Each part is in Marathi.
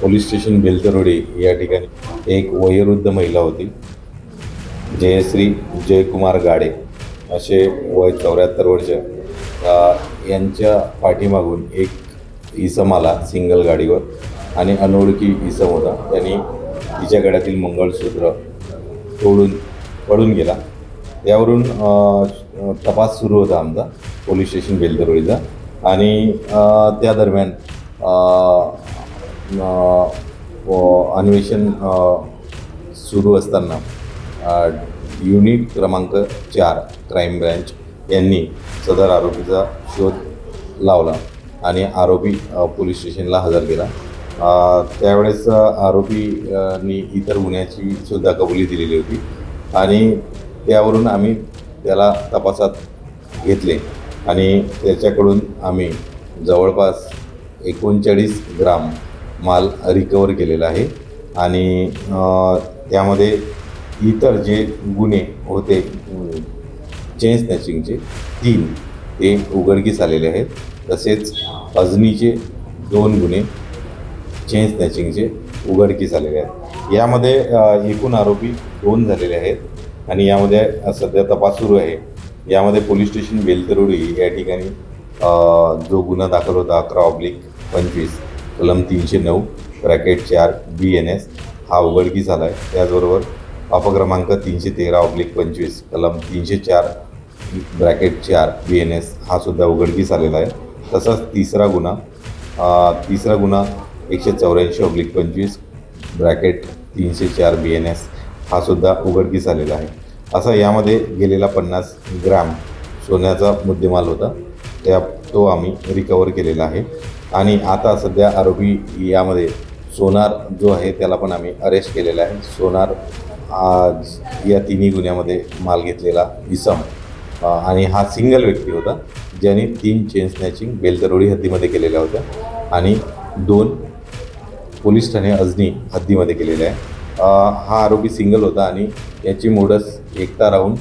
पोलीस स्टेशन बेलतरोडी या ठिकाणी एक वयोवृद्ध महिला होती, जयश्री जयकुमार गाडे असे वय 74 वर्ष, यांच्या पाठीमागून एक इसम आला सिंगल गाडीवर आणि अनोळखी इसम होता. त्यांनी तिच्या गळ्यातील मंगळसूत्र तोडून पळून गेला. त्यावरून तपास सुरू होता आमचा पोलीस स्टेशन बेलतरोडीचा. आणि त्या दरम्यान अन्वेषण सुरू असताना युनिट क्रमांक 4 क्राईम ब्रँच यांनी सदर आरोपीचा शोध लावला आणि आरोपी पोलीस स्टेशनला हजर केला. त्यावेळेस आरोपींनी इतर गुन्ह्याची सुद्धा कबुली दिलेली होती आणि त्यावरून आम्ही त्याला तपासात घेतले आणि त्याच्याकडून आम्ही जवळपास 39 ग्राम माल रिकवर केलेला आहे. आणि त्यामध्ये इतर जे गुन्हे होते चेन स्नॅचिंगचे 3 ते उघडकीस आलेले आहेत. तसेच अजनीचे 2 गुन्हे चेन स्नॅचिंगचे उघडकीस आलेले आहेत. यामध्ये एकूण आरोपी 2 झालेले आहेत आणि यामध्ये सध्या तपास सुरू आहे. यामध्ये पोलीस स्टेशन बेलतरोडी या ठिकाणी जो गुन्हा दाखल होता 11/25 कलम 309 ब्रॅकेट 4 BNS हा उघडकीस आला आहे. त्याचबरोबर अपक्रमांक 313/25 कलम 304 ब्रॅकेट 4 BNS हा सुद्धा उघडकीस आलेला आहे. तसंच तिसरा गुन्हा 184/25 ब्रॅकेट 304 BNS हा सुद्धा उघडकीस आलेला आहे. असा यामध्ये गेलेला 50 ग्रॅम सोन्याचा मुद्देमाल होता, तो आम्ही रिकवर केलेला आहे. आणि आता सध्या आरोपी यामध्ये सोनार जो आहे त्याला पण आम्ही अरेस्ट केलेला आहे. सोनार या 3 गुन्ह्यामध्ये माल घेतलेला इसम आणि हा सिंगल व्यक्ती होता ज्याने 3 चेन स्नॅचिंग बेलतरोडी हद्दीमध्ये केलेल्या होत्या आणि 2 पोलीस ठाणे अजनी हद्दीमध्ये केलेले आहे. हा आरोपी सिंगल होता आणि याची मोडस एकटा राहून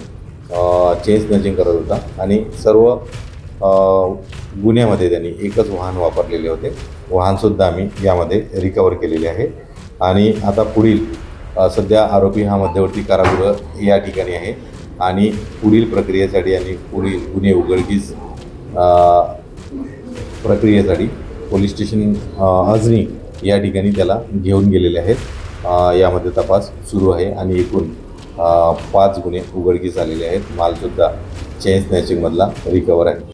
चेन स्नॅचिंग करत होता आणि सर्व गुन्ह्यामध्ये त्यांनी एकच वाहन वापरलेले होते. वाहनसुद्धा आम्ही यामध्ये रिकवर केलेले आहे. आणि आता पुढील सध्या आरोपी हा मध्यवर्ती कारागृह या ठिकाणी आहे आणि पुढील प्रक्रियेसाठी आणि पुढील गुन्हे उघडकीस प्रक्रियेसाठी पोलीस स्टेशन अजनी या ठिकाणी त्याला घेऊन गेलेले आहेत. यामध्ये तपास सुरू आहे आणि एकूण 5 गुन्हे उघडकीस आलेले आहेत. मालसुद्धा चेन स्नॅचिंगमधला रिकवर आहे.